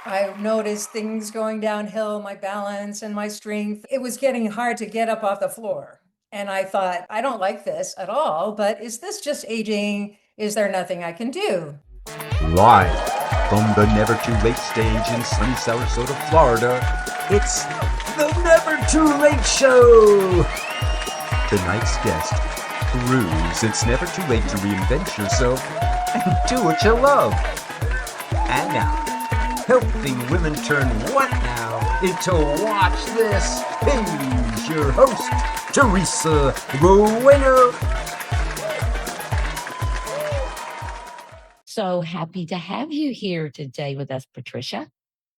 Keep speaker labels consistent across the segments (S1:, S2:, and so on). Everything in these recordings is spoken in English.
S1: I noticed things going downhill, my balance and my strength. It was getting hard to get up off the floor. And I thought, I don't like this at all, but is this just aging? Is there nothing I can do?
S2: Live from the Never Too Late stage in sunny Sarasota, Florida, it's the Never Too Late Show! Tonight's guest proves it's never too late to reinvent yourself and do what you love. And now, helping women turn what now into watch this. Here's your host, Teresa Rowena.
S3: So happy to have you here today with us, Patricia.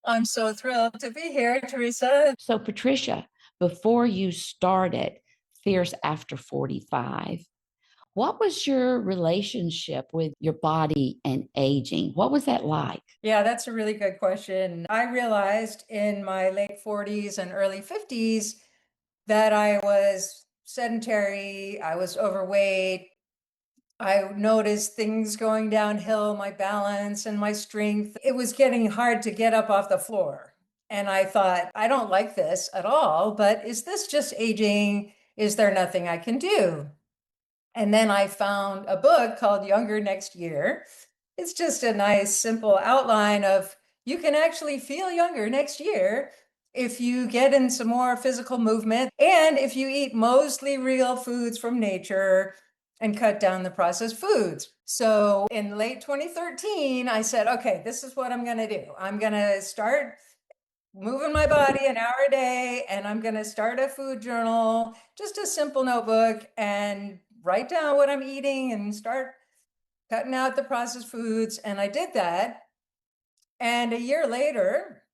S1: I'm so thrilled to be here, Teresa.
S3: So, Patricia, before you started Fierce After 45, what was your relationship with your body and aging? What was that like?
S1: Yeah, that's a really good question. I realized in my late 40s and early 50s that I was sedentary, I was overweight. I noticed things going downhill, my balance and my strength. It was getting hard to get up off the floor. And I thought, I don't like this at all, but is this just aging? Is there nothing I can do? And then I found a book called Younger Next Year. It's just a nice, simple outline of you can actually feel younger next year if you get in some more physical movement and if you eat mostly real foods from nature and cut down the processed foods. So in late 2013, I said, okay, this is what I'm going to do. I'm going to start moving my body an hour a day, and I'm going to start a food journal, just a simple notebook, and write down what I'm eating and start cutting out the processed foods. And I did that. And a year later,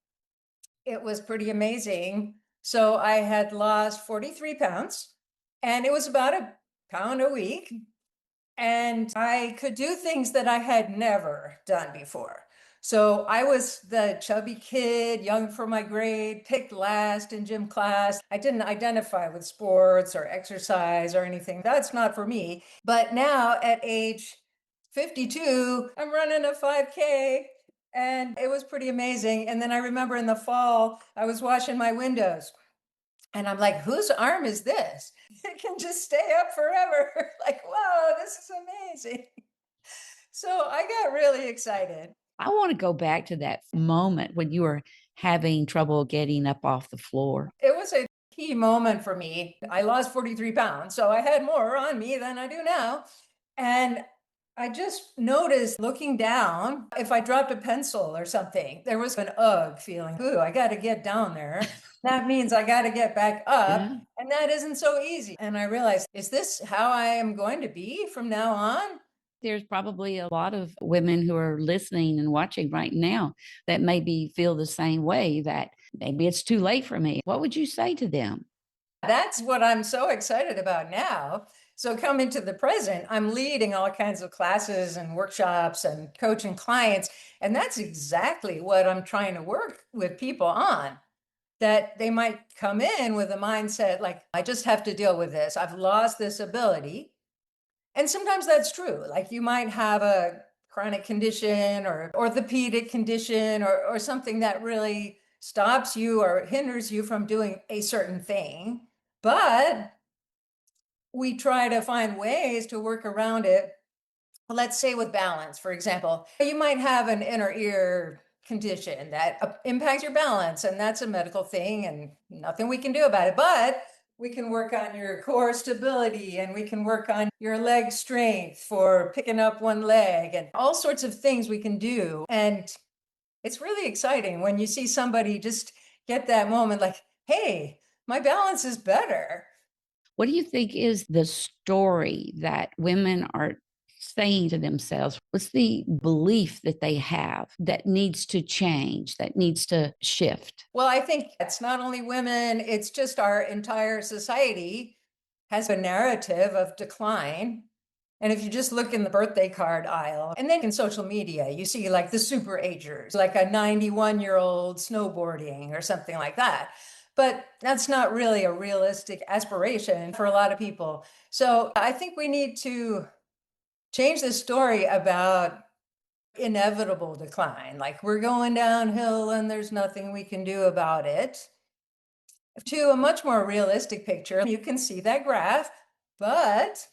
S1: it was pretty amazing. So I had lost 43 pounds, and it was about a pound a week. And I could do things that I had never done before. So I was the chubby kid, young for my grade, picked last in gym class. I didn't identify with sports or exercise or anything. That's not for me. But now at age 52, I'm running a 5K, and it was pretty amazing. And then I remember in the fall, I was washing my windows. And I'm like, whose arm is this? It can just stay up forever. Like, whoa, this is amazing. So I got really excited.
S3: I want to go back to that moment when you were having trouble getting up off the floor.
S1: It was a key moment for me. I lost 43 pounds, so I had more on me than I do now. And I just noticed looking down, if I dropped a pencil or something, there was an ugh feeling. Ooh, I got to get down there. That means I got to get back up.
S3: Yeah.
S1: And that isn't so easy. And I realized, is this how I am going to be from now on?
S3: There's probably a lot of women who are listening and watching right now that maybe feel the same way, that maybe it's too late for me. What would you say to them?
S1: That's what I'm so excited about now. So coming to the present, I'm leading all kinds of classes and workshops and coaching clients. And that's exactly what I'm trying to work with people on. That they might come in with a mindset like, I just have to deal with this. I've lost this ability. And sometimes that's true. Like you might have a chronic condition or orthopedic condition or something that really stops you or hinders you from doing a certain thing. But we try to find ways to work around it. Let's say with balance, for example, you might have an inner ear condition that impacts your balance, and that's a medical thing, and nothing we can do about it. But we can work on your core stability, and we can work on your leg strength for picking up one leg, and all sorts of things we can do. And it's really exciting when you see somebody just get that moment like, hey, my balance is better.
S3: What do you think is the story that women are saying to themselves? What's the belief that they have that needs to change, that needs to shift?
S1: Well, I think it's not only women, it's just our entire society has a narrative of decline. And if you just look in the birthday card aisle, and then in social media, you see like the super agers, like a 91-year-old snowboarding or something like that. But that's not really a realistic aspiration for a lot of people. So I think we need to change the story about inevitable decline, like we're going downhill and there's nothing we can do about it, to a much more realistic picture. You can see that graph, but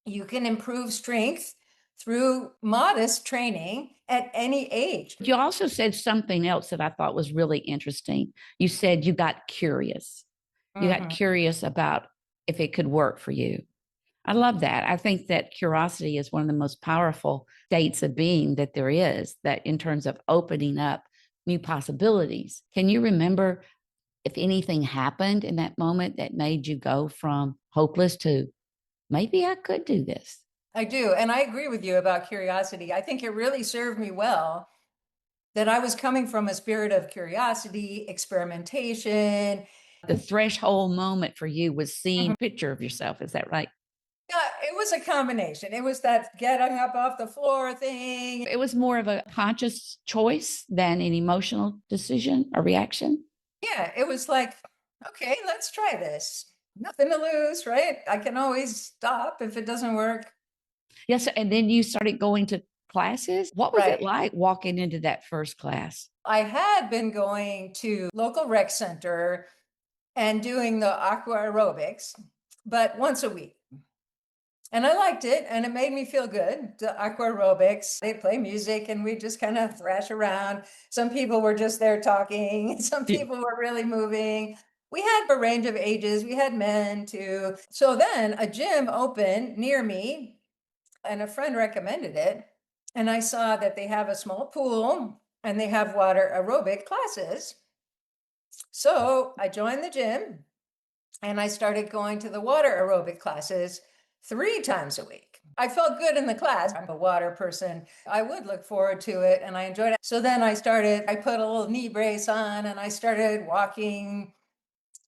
S1: you can improve strength through modest training at any age.
S3: You also said something else that I thought was really interesting. You said you got curious. You got curious about if it could work for you. I love that. I think that curiosity is one of the most powerful states of being that there is, that in terms of opening up new possibilities. Can you remember if anything happened in that moment that made you go from hopeless to maybe I could do this?
S1: I do. And I agree with you about curiosity. I think it really served me well that I was coming from a spirit of curiosity, experimentation.
S3: The threshold moment for you was seeing a picture of yourself. Is that right?
S1: Yeah, it was a combination. It was that getting up off the floor thing.
S3: It was more of a conscious choice than an emotional decision or reaction.
S1: Yeah, it was like, okay, let's try this. Nothing to lose, right? I can always stop if it doesn't work.
S3: Yes. And then you started going to classes. What was it
S1: Right.
S3: like walking into that first class?
S1: I had been going to local rec center and doing the aqua aerobics, but once a week. And I liked it and it made me feel good. The aqua aerobics, they play music and we just kind of thrash around. Some people were just there talking, some people were really moving. We had a range of ages, we had men too. So then a gym opened near me and a friend recommended it. And I saw that they have a small pool and they have water aerobic classes. So I joined the gym and I started going to the water aerobic classes 3 times a week. I felt good in the class. I'm a water person. I would look forward to it and I enjoyed it. So then I put a little knee brace on and I started walking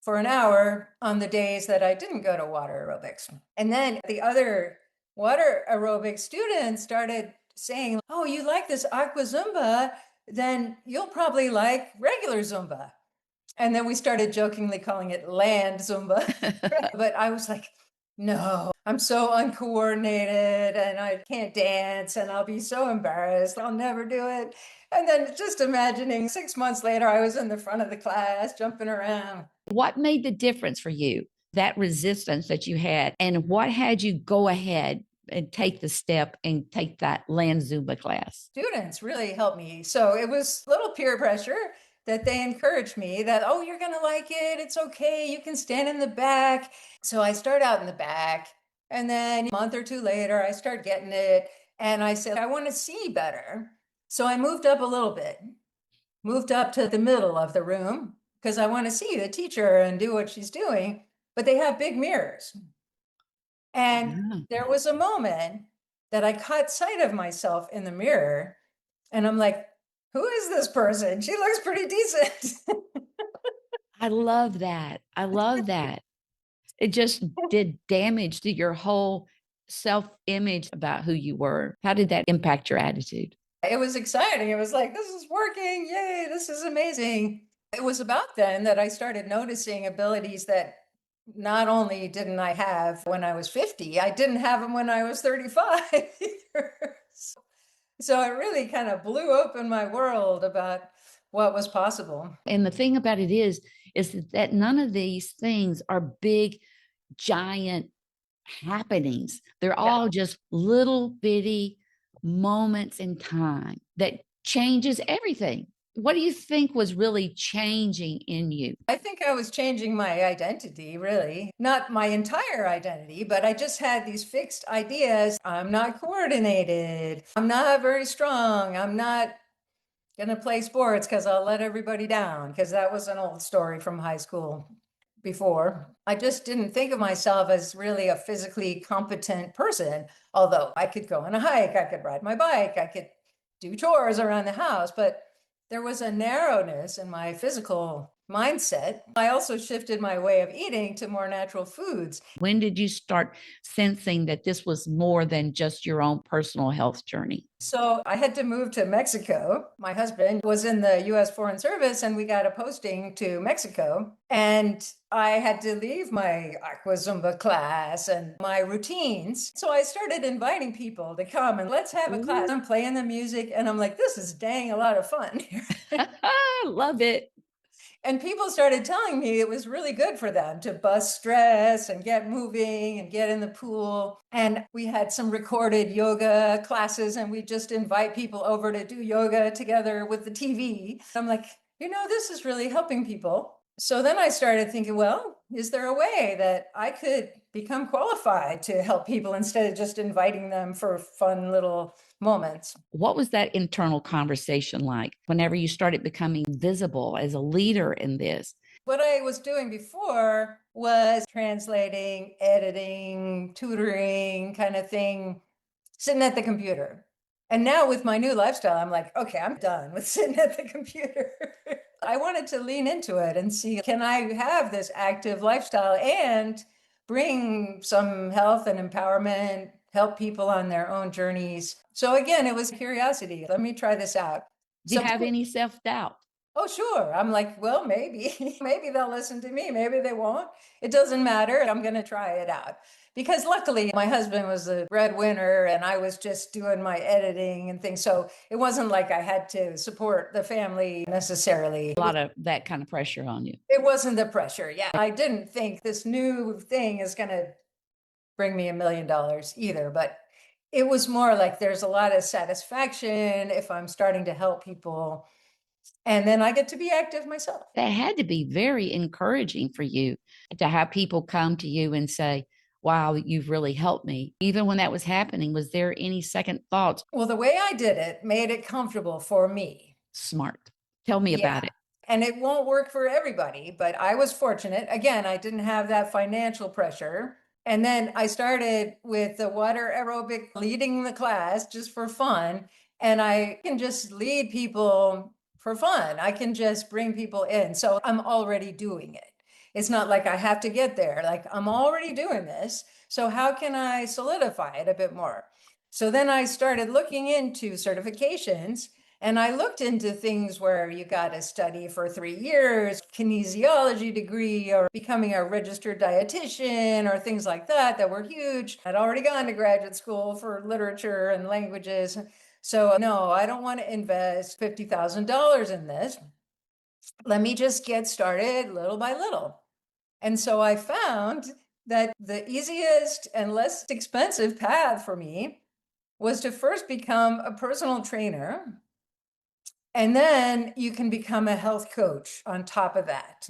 S1: for an hour on the days that I didn't go to water aerobics. And then the other water aerobic students started saying, oh, you like this aqua Zumba, then you'll probably like regular Zumba. And then we started jokingly calling it land Zumba. But I was like, no, I'm so uncoordinated and I can't dance and I'll be so embarrassed. I'll never do it. And then just imagining 6 months later, I was in the front of the class jumping around.
S3: What made the difference for you, that resistance that you had, and what had you go ahead and take the step and take that land Zumba class?
S1: Students really helped me. So it was a little peer pressure that they encouraged me that, oh, you're going to like it. It's okay. You can stand in the back. So I start out in the back. And then a month or two later, I start getting it. And I said, I want to see better. So I moved up a little bit, moved up to the middle of the room because I want to see the teacher and do what she's doing. But they have big mirrors. And there was a moment that I caught sight of myself in the mirror. And I'm like, who is this person? She looks pretty decent.
S3: I love that. I love that. It just did damage to your whole self-image about who you were. How did that impact your attitude?
S1: It was exciting. It was like, this is working. Yay, this is amazing. It was about then that I started noticing abilities that not only didn't I have when I was 50, I didn't have them when I was 35 either. So it really kind of blew open my world about what was possible.
S3: And the thing about it is that none of these things are big, giant happenings. They're all just little bitty moments in time that changes everything. What do you think was really changing in you?
S1: I think I was changing my identity, really. Not my entire identity, but I just had these fixed ideas. I'm not coordinated. I'm not very strong. I'm not going to play sports because I'll let everybody down, because that was an old story from high school before. I just didn't think of myself as really a physically competent person, although I could go on a hike, I could ride my bike, I could do chores around the house, but there was a narrowness in my physical mindset. I also shifted my way of eating to more natural foods.
S3: When did you start sensing that this was more than just your own personal health journey?
S1: So I had to move to Mexico. My husband was in the US Foreign Service and we got a posting to Mexico. And I had to leave my aqua Zumba class and my routines. So I started inviting people to come and let's have a class. I'm playing the music and I'm like, this is dang a lot of fun.
S3: Love it.
S1: And people started telling me it was really good for them to bust stress and get moving and get in the pool. And we had some recorded yoga classes, and we just invite people over to do yoga together with the TV. I'm like, this is really helping people. So then I started thinking, well, is there a way that I could become qualified to help people instead of just inviting them for fun little moments?
S3: What was that internal conversation like whenever you started becoming visible as a leader in this?
S1: What I was doing before was translating, editing, tutoring kind of thing, sitting at the computer. And now with my new lifestyle, I'm like, okay, I'm done with sitting at the computer. I wanted to lean into it and see, can I have this active lifestyle and bring some health and empowerment, help people on their own journeys? So again, it was curiosity. Let me try this out.
S3: Do you
S1: So
S3: have any self-doubt?
S1: oh, sure. I'm like, well, maybe, maybe they'll listen to me. Maybe they won't. It doesn't matter. I'm going to try it out. Because luckily, my husband was the breadwinner and I was just doing my editing and things. So it wasn't like I had to support the family necessarily.
S3: A lot of that kind of pressure on you.
S1: It wasn't the pressure. Yeah. I didn't think this new thing is going to bring me $1 million either. But it was more like there's a lot of satisfaction if I'm starting to help people. And then I get to be active myself.
S3: That had to be very encouraging for you to have people come to you and say, wow, you've really helped me. Even when that was happening, was there any second thoughts?
S1: Well, the way I did it made it comfortable for me.
S3: Smart. Tell me
S1: Yeah.
S3: about it.
S1: And it won't work for everybody, but I was fortunate. Again, I didn't have that financial pressure. And then I started with the water aerobic, leading the class just for fun. And I can just lead people for fun. I can just bring people in. So I'm already doing it. It's not like I have to get there. Like I'm already doing this. So how can I solidify it a bit more? So then I started looking into certifications. And I looked into things where you got to study for 3 years, kinesiology degree, or becoming a registered dietitian, or things like that were huge. I'd already gone to graduate school for literature and languages. So, no, I don't want to invest $50,000 in this. Let me just get started little by little. And so I found that the easiest and less expensive path for me was to first become a personal trainer. And then you can become a health coach on top of that.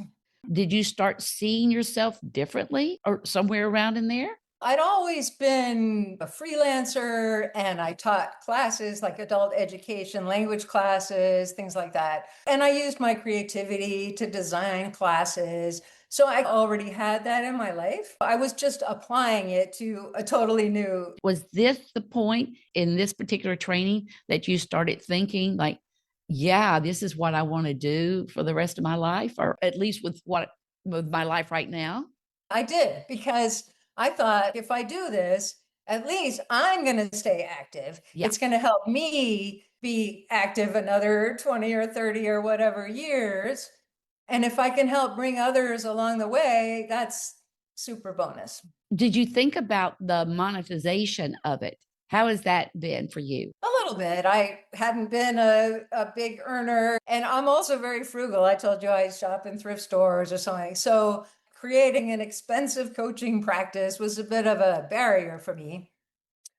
S3: Did you start seeing yourself differently or somewhere around in there?
S1: I'd always been a freelancer and I taught classes like adult education, language classes, things like that. And I used my creativity to design classes. So I already had that in my life. I was just applying it to a totally new.
S3: Was this the point in this particular training that you started thinking like, yeah, this is what I want to do for the rest of my life, or at least with my life right now?
S1: I did, because I thought if I do this, at least I'm going to stay active.
S3: Yeah.
S1: It's going to help me be active another 20 or 30 or whatever years. And if I can help bring others along the way, that's super bonus.
S3: Did you think about the monetization of it? How has that been for you?
S1: A little bit. I hadn't been a big earner. And I'm also very frugal. I told you I shop in thrift stores or something. So creating an expensive coaching practice was a bit of a barrier for me.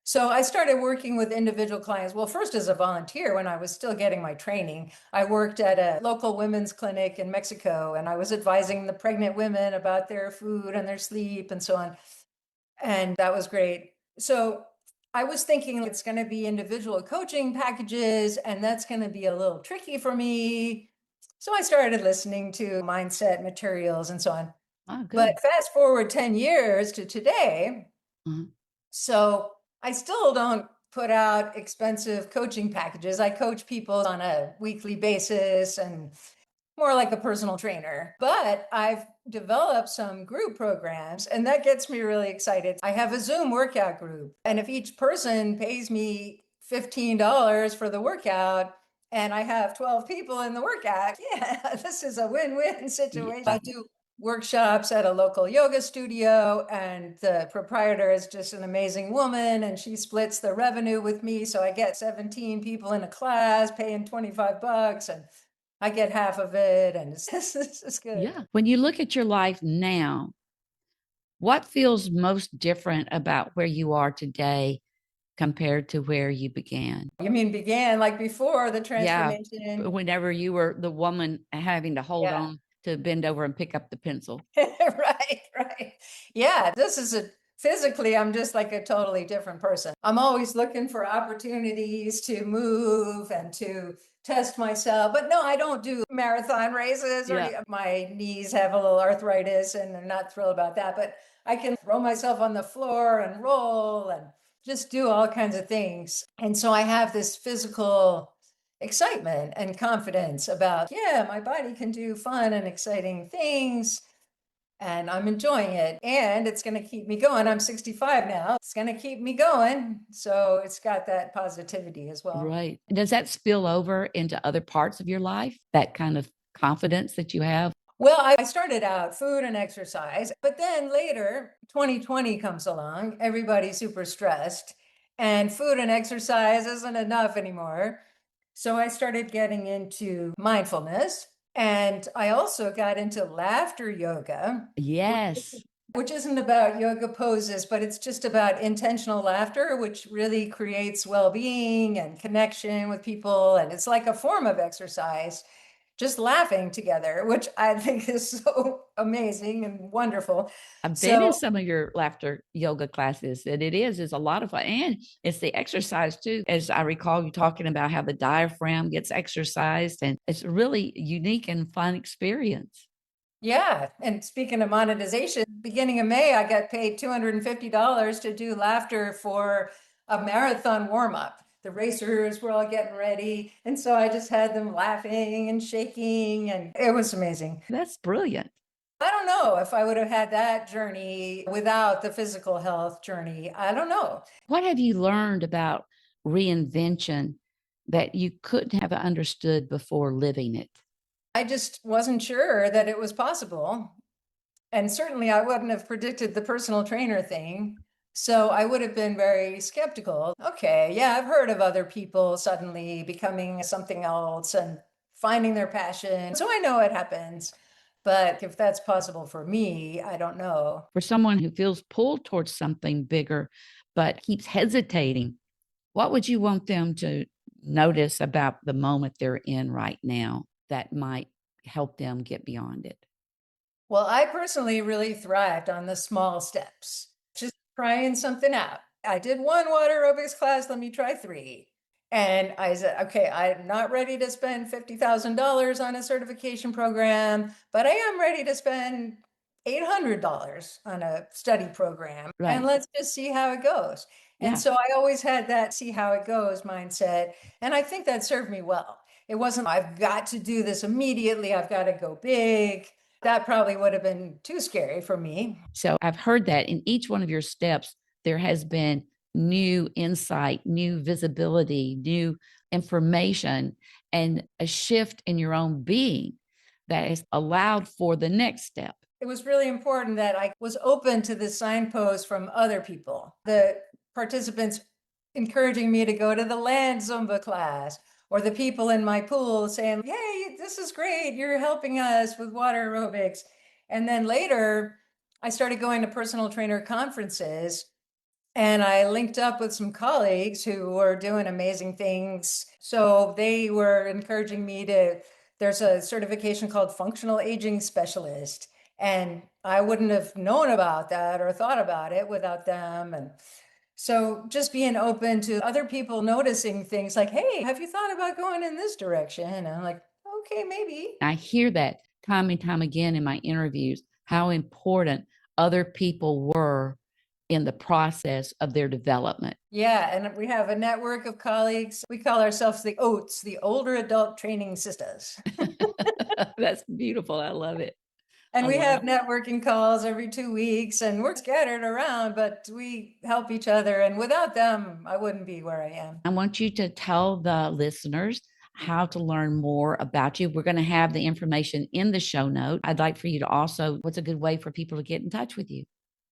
S1: So I started working with individual clients. Well, first as a volunteer when I was still getting my training. I worked at a local women's clinic in Mexico, and I was advising the pregnant women about their food and their sleep and so on. And that was great. So I was thinking it's going to be individual coaching packages, and that's going to be a little tricky for me. So I started listening to mindset materials and so on.
S3: Oh, good.
S1: But fast forward 10 years to today.
S3: Mhm.
S1: So I still don't put out expensive coaching packages. I coach people on a weekly basis and more like a personal trainer. But I've developed some group programs, and that gets me really excited. I have a Zoom workout group, and if each person pays me $15 for the workout, and I have 12 people in the workout, yeah, this is a win-win situation.
S3: Yeah.
S1: I do workshops at a local yoga studio, and the proprietor is just an amazing woman, and she splits the revenue with me. So I get 17 people in a class paying $25, and I get half of it, and this is good.
S3: Yeah. When you look at your life now, what feels most different about where you are today compared to where you began?
S1: You mean began like before the
S3: Yeah.
S1: transformation?
S3: Whenever you were the woman having to hold
S1: Yeah.
S3: on to bend over and pick up the pencil.
S1: Right, right. Yeah, this is a physically, I'm just like a totally different person. I'm always looking for opportunities to move and to test myself. But no, I don't do marathon races or
S3: Yeah.
S1: my knees have a little arthritis and I'm not thrilled about that. But I can throw myself on the floor and roll and just do all kinds of things. And so I have this physical excitement and confidence about, yeah, my body can do fun and exciting things and I'm enjoying it. And it's going to keep me going. I'm 65 now. It's going to keep me going. So it's got that positivity as well.
S3: Right. Does that spill over into other parts of your life? That kind of confidence that you have?
S1: Well, I started out food and exercise, but then later 2020 comes along. Everybody's super stressed, and food and exercise isn't enough anymore. So I started getting into mindfulness, and I also got into laughter yoga,
S3: Yes.
S1: which isn't about yoga poses, but it's just about intentional laughter, which really creates well-being and connection with people. And it's like a form of exercise, just laughing together, which I think is so amazing and wonderful.
S3: I've been in
S1: So
S3: some of your laughter yoga classes, and it is a lot of fun. And it's the exercise too. As I recall you talking about how the diaphragm gets exercised, and it's a really unique and fun experience.
S1: yeah, and speaking of monetization, beginning of May, I got paid $250 to do laughter for a marathon warm up. The racers were all getting ready. And so I just had them laughing and shaking, and it was amazing.
S3: That's brilliant.
S1: I don't know if I would have had that journey without the physical health journey. I don't know.
S3: What have you learned about reinvention that you couldn't have understood before living it?
S1: I just wasn't sure that it was possible. And certainly I wouldn't have predicted the personal trainer thing. So I would have been very skeptical. Okay, yeah, I've heard of other people suddenly becoming something else and finding their passion. So I know it happens. But if that's possible for me, I don't know.
S3: For someone who feels pulled towards something bigger, but keeps hesitating, what would you want them to notice about the moment they're in right now that might help them get beyond it?
S1: Well, I personally really thrived on the small steps, just trying something out. I did one water aerobics class, let me try three. And I said, okay, I'm not ready to spend $50,000 on a certification program, but I am ready to spend $800 on a study program. And
S3: Right.
S1: let's just see how it goes. And
S3: Yeah.
S1: so I always had that see how it goes mindset. And I think that served me well. It wasn't, I've got to do this immediately, I've got to go big. That probably would have been too scary for me.
S3: So I've heard that in each one of your steps, there has been new insight, new visibility, new information, and a shift in your own being that has allowed for the next step.
S1: It was really important that I was open to the signposts from other people. The participants encouraging me to go to the land Zumba class, or the people in my pool saying, hey, this is great. You're helping us with water aerobics. And then later, I started going to personal trainer conferences and I linked up with some colleagues who were doing amazing things. So they were encouraging me to, there's a certification called functional aging specialist. And I wouldn't have known about that or thought about it without them. And so just being open to other people noticing things like, hey, have you thought about going in this direction? And I'm like, okay, maybe.
S3: I hear that time and time again in my interviews, how important other people were in the process of their development.
S1: Yeah, and we have a network of colleagues. We call ourselves the OATS, the Older Adult Training Sisters.
S3: That's beautiful. I love it.
S1: And
S3: I
S1: we
S3: love
S1: have
S3: it.
S1: networking calls every 2 weeks, and we're scattered around, but we help each other. And without them, I wouldn't be where I am.
S3: I want you to tell the listeners how to learn more about you. We're going to have the information in the show note. I'd like for you to also, what's a good way for people to get in touch with you?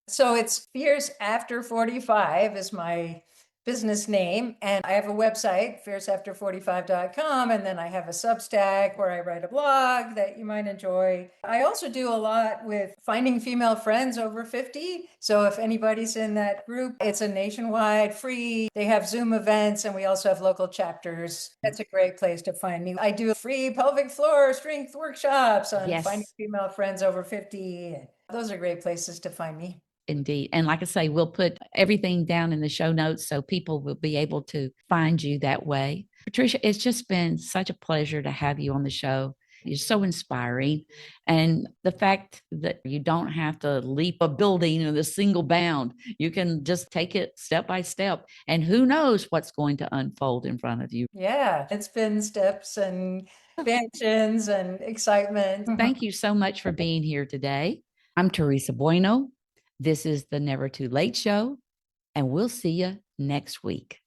S1: So it's Fierce After 45 is my business name. And I have a website, fierceafter45.com. And then I have a Substack where I write a blog that you might enjoy. I also do a lot with finding female friends over 50. So if anybody's in that group, it's a nationwide free. They have Zoom events and we also have local chapters. That's a great place to find me. I do free pelvic floor strength workshops on finding female friends over 50. Those are great places to find me.
S3: Indeed. And like I say, we'll put everything down in the show notes so people will be able to find you that way. Patricia, it's just been such a pleasure to have you on the show. You're so inspiring. And the fact that you don't have to leap a building in a single bound, you can just take it step by step. And who knows what's going to unfold in front of you.
S1: Yeah, it's been steps and expansions and excitement.
S3: Thank you so much for being here today. I'm Teresa Bueno. This is the Never Too Late Show, and we'll see you next week.